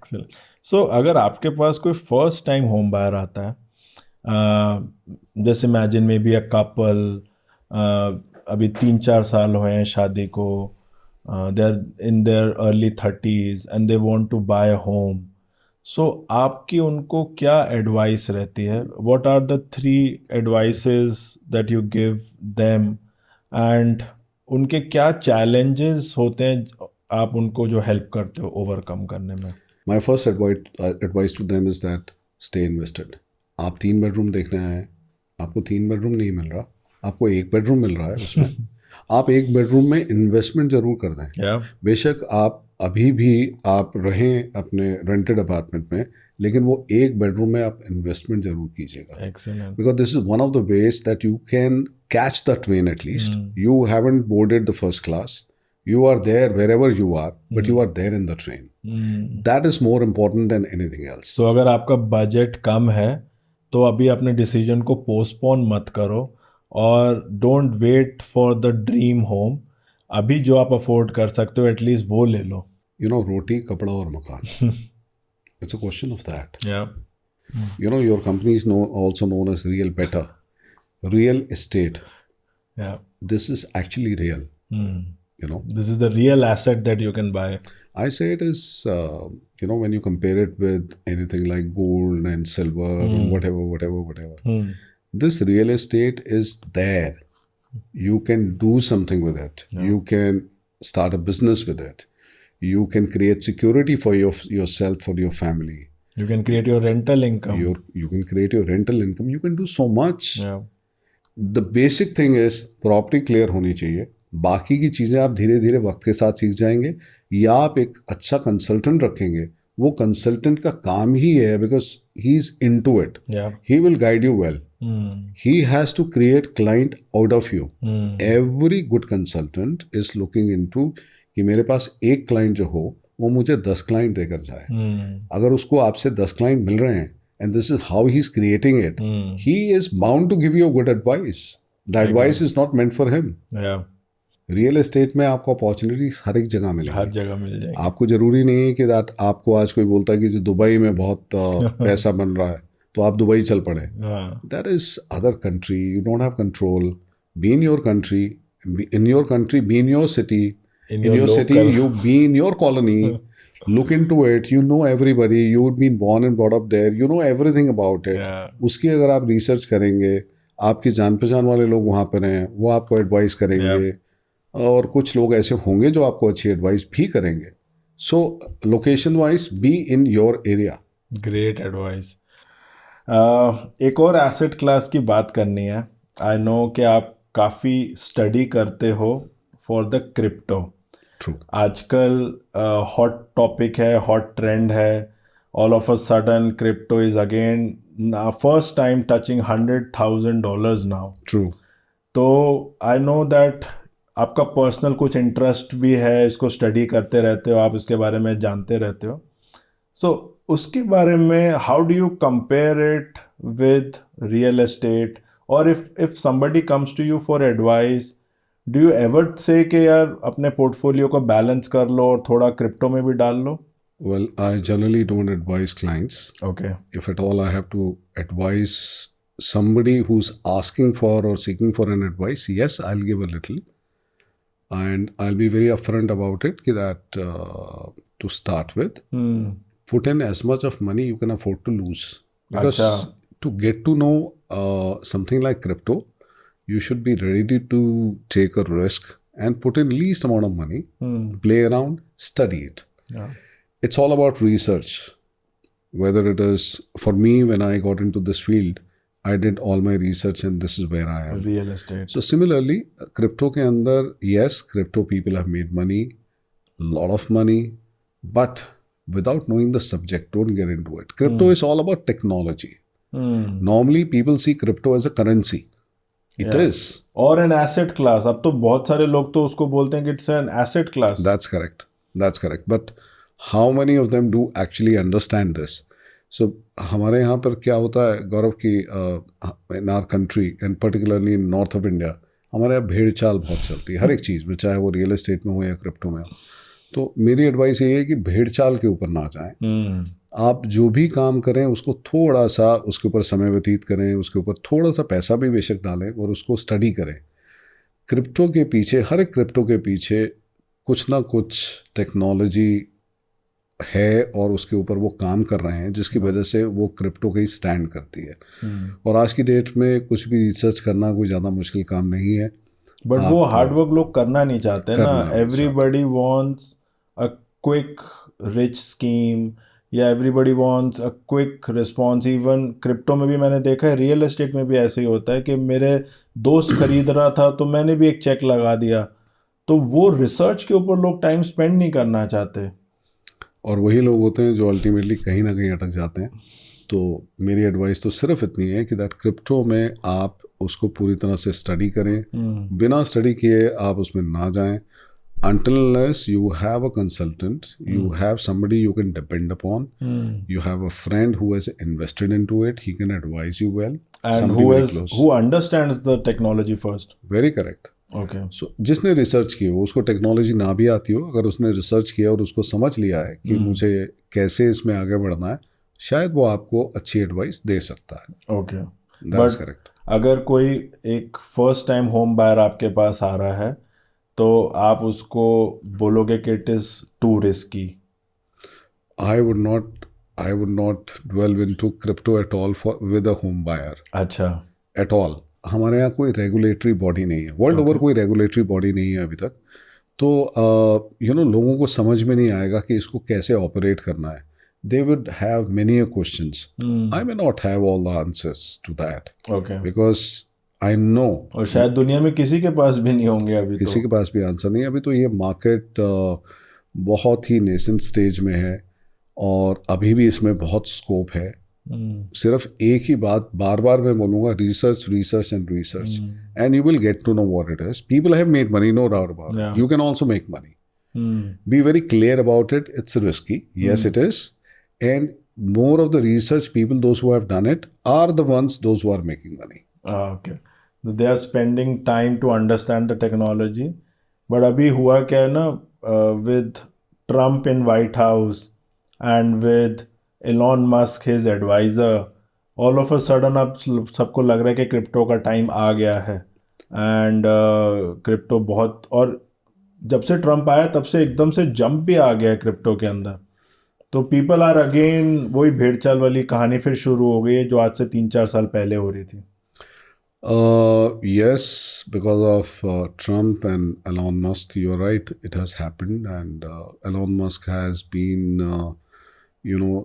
Excellent. सो अगर आपके पास कोई फर्स्ट टाइम होम बायर आता है, जैसे imagine maybe a couple, अभी 3-4 साल हुए हैं शादी को, they are in their early 30s and they want to buy a home. So आपकी उनको क्या एडवाइस रहती है? What are the 3 advices that you give them, and उनके क्या चैलेंजेस होते हैं आप उनको जो हेल्प करते हो ओवरकम करने में? My first advice to them is that stay invested. आप 3 बेडरूम देखने आए हैं, आपको 3 बेडरूम नहीं मिल रहा, आपको 1 बेडरूम मिल रहा है उसमें. आप 1 बेडरूम में इन्वेस्टमेंट जरूर कर दें. Yeah. बेशक आप अभी भी आप रहें अपने रेंटेड अपार्टमेंट में, लेकिन वो 1 बेडरूम में आप इन्वेस्टमेंट जरूर कीजिएगा. Excellent. Because this is one of the ways that you can catch the train at least. You haven't boarded the first class. You are there wherever you are, but you are there in the train. That is more important than anything else. तो अगर आपका budget कम है तो अभी अपने decision को postpone मत करो, और don't wait for the dream home. अभी जो आप अफोर्ड कर सकते हो एटलीस्ट वो ले लो. You know, roti, kapda और मकान. It's a question of that. Yeah. You know, your company is also known as Real Better. Real estate. Yeah. This is actually real. You know, This is the real asset that you can buy. I say it is, you know, when you compare it with anything like gold and silver and whatever. This real estate is there. You can do something with it. You can start a business with it. You can create security for yourself, for your family. You can create your rental income. You can create your rental income. You can do so much. Yeah. The basic thing is property clear होनी चाहिए. बाकी की चीज़ें आप धीरे धीरे वक्त के साथ सीख जाएंगे, या आप एक अच्छा कंसल्टेंट रखेंगे. वो कंसल्टेंट का काम ही है, because he is into it. Yeah. He will guide you well. He has to create client out of you. Every good consultant is looking into कि मेरे पास एक क्लाइंट जो हो वो मुझे 10 क्लाइंट देकर जाए. अगर उसको आपसे 10 क्लाइंट मिल रहे हैं and this is how he's creating it, he is bound to give you a good advice. The advice is not meant for him. Yeah. Real estate में आपको अपॉर्चुनिटी हर एक जगह मिलेगी. हर जगह मिल जाएगी. आपको जरूरी नहीं है कि आपको आज कोई बोलता है कि जो दुबई में बहुत पैसा बन रहा है तो आप दुबई चल पड़े. That is other country. You don't have control. Be in your country. In your country, be in your city. In your city, you be in your colony. Look into it. You know everybody. You've been born and brought up there. You know everything about it. Yeah. उसकी अगर आप research करेंगे, आपके जान पहचान वाले लोग वहाँ पर हैं, वो आपको एडवाइस करेंगे. और कुछ लोग ऐसे होंगे जो आपको अच्छी एडवाइस भी करेंगे. सो location wise be in your area. Great advice. एक और एसेट क्लास की बात करनी है. आई नो कि आप काफ़ी स्टडी करते हो फॉर द क्रिप्टो. ट्रू. आजकल हॉट टॉपिक है, हॉट ट्रेंड है. All of a sudden crypto is again first time touching $100,000 now. True. तो आई नो दैट आपका पर्सनल कुछ इंटरेस्ट भी है, इसको स्टडी करते रहते हो, आप इसके बारे में जानते रहते हो. सो उसके बारे में how do you compare it with real estate, और if somebody comes to you for advice, do you ever say कि यार अपने पोर्टफोलियो को बैलेंस कर लो और थोड़ा क्रिप्टो में भी डाल लो? Well, I generally don't advise clients. Okay. If at all I have to advise somebody who's asking for or seeking for an advice, yes, I'll give a little. And I'll be very upfront about it that to start with, put in as much of money you can afford to lose. Because to get to know something like crypto, you should be ready to take a risk and put in least amount of money, play around, study it. Yeah. It's all about research. Whether it is, for me, when I got into this field, I did all my research and this is where I am. Real estate. So similarly, crypto ke andar, yes, crypto people have made money, lot of money, but without knowing the subject, don't get into it. Crypto is all about technology. Normally, people see crypto as a currency. It is. Or an asset class. अब तो बहुत सारे लोग तो उसको बोलते हैं कि it's an asset class. That's correct. That's correct. But how many of them do actually understand this? So हमारे यहाँ पर क्या होता है गौरव की, in our country and particularly in north of India, हमारे यहाँ भेड़ चाल बहुत चलती है हर एक चीज़ में, चाहे वो रियल एस्टेट में हो या क्रिप्टो में हो. तो मेरी एडवाइस ये है कि भेड़ चाल के ऊपर ना जाएं। आप जो भी काम करें उसको थोड़ा सा उसके ऊपर समय व्यतीत करें, उसके ऊपर थोड़ा सा पैसा भी बेशक डालें और उसको स्टडी करें। क्रिप्टो के पीछे, हर एक क्रिप्टो के पीछे कुछ ना कुछ टेक्नोलॉजी है और उसके ऊपर वो काम कर रहे हैं, जिसकी वजह से वो क्रिप्टो कहीं स्टैंड करती है। और आज की डेट में कुछ भी रिसर्च करना कोई ज़्यादा मुश्किल काम नहीं है। बट वो हार्ड वर्क लोग करना नहीं चाहते ना। करना नहीं everybody wants a quick rich scheme, या everybody wants a quick response. Even crypto में भी मैंने देखा है, रियल एस्टेट में भी ऐसे ही होता है कि मेरे दोस्त खरीद रहा था तो मैंने भी एक चेक लगा दिया। तो वो रिसर्च के ऊपर लोग टाइम स्पेंड नहीं करना चाहते। और वही लोग होते हैं जो अल्टीमेटली कहीं ना कहीं अटक जाते हैं। तो मेरी एडवाइस तो सिर्फ इतनी है कि दैट क्रिप्टो में आप उसको पूरी तरह से स्टडी करें। बिना स्टडी किए आप उसमें ना जाएं। Until unless you have a consultant, you have somebody you can depend upon, you have a friend who has invested into it, he can advise you well. And Somebody very close. who understands the technology first. Very correct. Okay. So जिसने research की हो, उसको technology ना भी आती हो, अगर उसने रिसर्च किया और उसको समझ लिया है कि मुझे कैसे इसमें आगे बढ़ना है, शायद वो आपको अच्छी एडवाइस दे सकता है। Okay. That's correct. अगर कोई एक फर्स्ट टाइम होम बायर आपके पास आ रहा है तो आप उसको बोलोगे कि it is to risky? I would not delve into crypto at all with a home buyer. अच्छा। At all. हमारे यहाँ कोई रेगुलेटरी बॉडी नहीं है, वर्ल्ड ओवर कोई रेगुलेटरी बॉडी नहीं है अभी तक। तो लोगों को समझ में नहीं आएगा कि इसको कैसे ऑपरेट करना है। They would have many questions, I may not have all the answers to that, because I know, और शायद दुनिया में किसी के पास भी नहीं होंगे अभी। किसी के पास भी आंसर नहीं है अभी। तो ये मार्केट बहुत ही नेसेंट स्टेज में है और अभी भी इसमें बहुत स्कोप है। सिर्फ एक ही बात बार बार मैं बोलूँगा, research research and research, and you will get to know what it is. People have made money, no doubt about it, you can also make money. Be very clear about it, it's risky, yes it is, and more of the research people, those who have done it, are the ones those who are making money. Okay. They are spending time to understand the technology. But अभी हुआ क्या है ना, with Trump in White House and with Elon Musk his advisor, all of a sudden अब सबको लग रहा है कि क्रिप्टो का टाइम आ गया है। एंड क्रिप्टो बहुत, और जब से ट्रम्प आया तब से एकदम से जंप भी आ गया है क्रिप्टो के अंदर। तो पीपल आर अगेन, वही भेड़ चाल वाली कहानी फिर शुरू हो गई है जो आज से 3-4 साल पहले हो रही थी। Yes, because of Trump and Elon Musk, you're right, it has happened, and Elon Musk has been,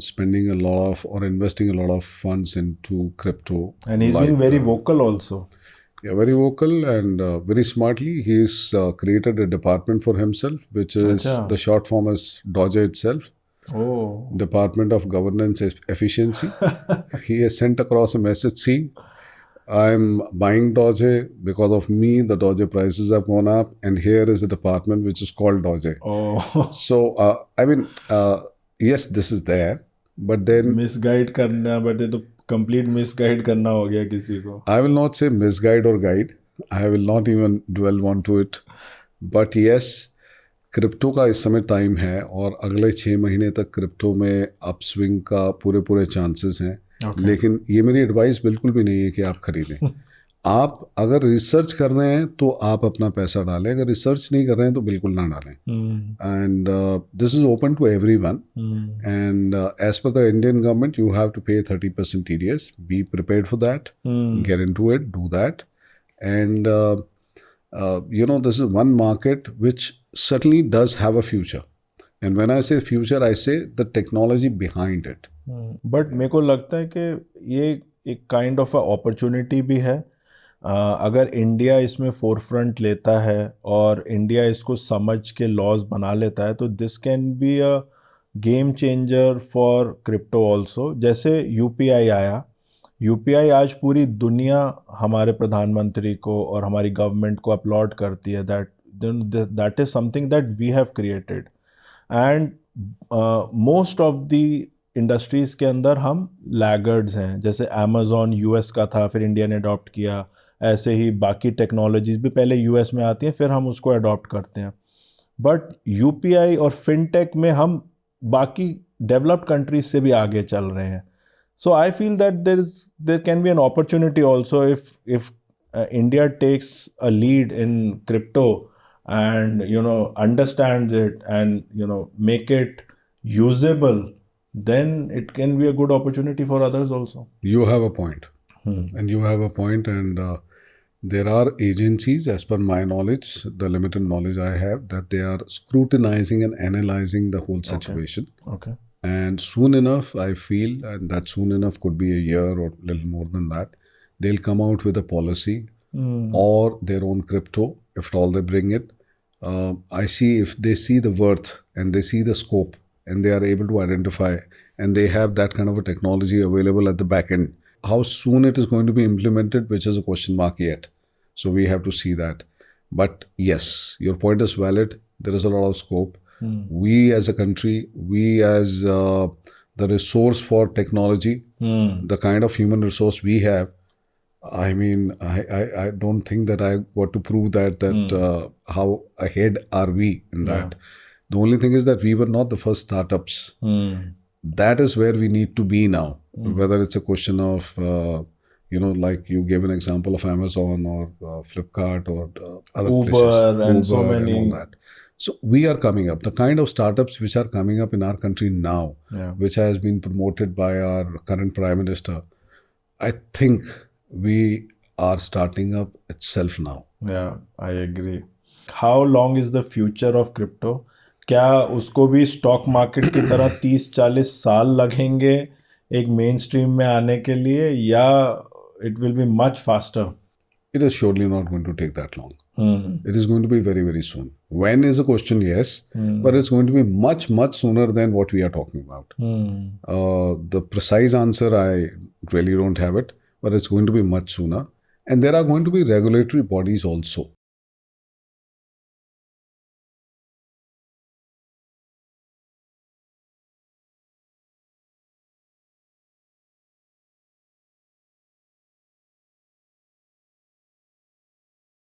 spending a lot of or investing a lot of funds into crypto. And he's been very vocal also. Yeah, very vocal and very smartly. He's created a department for himself, which is the short form is Doge itself. Oh. Department of Governance Efficiency. He has sent across a message saying, I'm buying Doge, because of me the Doge prices have gone up, and here is a department which is called Doge. Oh. So I mean, yes, this is there, but then misguide करना, but ये तो complete misguide करना हो गया किसी को। I will not say misguide or guide, I will not even dwell onto it, but yes, crypto का इस समय टाइम है और अगले 6 महीने तक क्रिप्टो में अपस्विंग का पूरे चांसेस हैं। लेकिन ये मेरी एडवाइस बिल्कुल भी नहीं है कि आप खरीदें। आप अगर रिसर्च कर रहे हैं तो आप अपना पैसा डालें, अगर रिसर्च नहीं कर रहे हैं तो बिल्कुल ना डालें। And this is open to everyone, and as per the Indian government you have to pay 30% TDS. Be prepared for that, get into it, do that, and this is one market which certainly does have a future. And when I say future, I say the technology behind it. But मेरे को लगता है कि ये एक kind of opportunity भी है। अगर इंडिया इसमें फोरफ्रंट लेता है और इंडिया इसको समझ के लॉज बना लेता है तो this can be a game changer for crypto also. जैसे यूपीआई आया, यूपीआई आज पूरी दुनिया हमारे प्रधानमंत्री को और हमारी गवर्नमेंट को अपलॉड करती है, that is something that we have created. And most of the industries के अंदर हम लैगर्ड्स हैं। जैसे अमेज़ॉन यूएस का था, फिर इंडिया ने अडॉप्ट किया। ऐसे ही बाकी टेक्नोलॉजीज़ भी पहले यूएस में आती हैं, फिर हम उसको अडॉप्ट करते हैं। बट यूपीआई और फिनटेक में हम बाकी डेवलप्ड कंट्रीज से भी आगे चल रहे हैं. So I feel that there can be an opportunity also if India takes a lead in crypto and understands it and make it usable, then it can be a good opportunity for others also. You have a point. And you have a point, and there are agencies, as per my knowledge, the limited knowledge I have, that they are scrutinizing and analyzing the whole situation. Okay. And soon enough, I feel, and that soon enough could be a year or a little more than that, they'll come out with a policy or their own crypto, if at all they bring it. I see if they see the worth and they see the scope and they are able to identify and they have that kind of a technology available at the back end. How soon it is going to be implemented, which is a question mark yet. So we have to see that. But yes, your point is valid. There is a lot of scope. We as a country, we as the resource for technology, the kind of human resource we have, I mean, I don't think that I got to prove that how ahead are we in that. The only thing is that we were not the first startups. That is where we need to be now. Whether it's a question of, like you gave an example of Amazon or Flipkart or other Uber places. and so many. And all that. So we are coming up. The kind of startups which are coming up in our country now, which has been promoted by our current Prime Minister, I think we are starting up itself now. Yeah, I agree. How long is the future of crypto? क्या उसको भी stock market की तरह 30-40 साल लगेंगे एक main stream में आने के लिए, या it will be much faster? It is surely not going to take that long. It is going to be very, very soon. When is a question, yes, but it's going to be much, much sooner than what we are talking about. The precise answer, I really don't have it, but it's going to be much sooner. And there are going to be regulatory bodies also.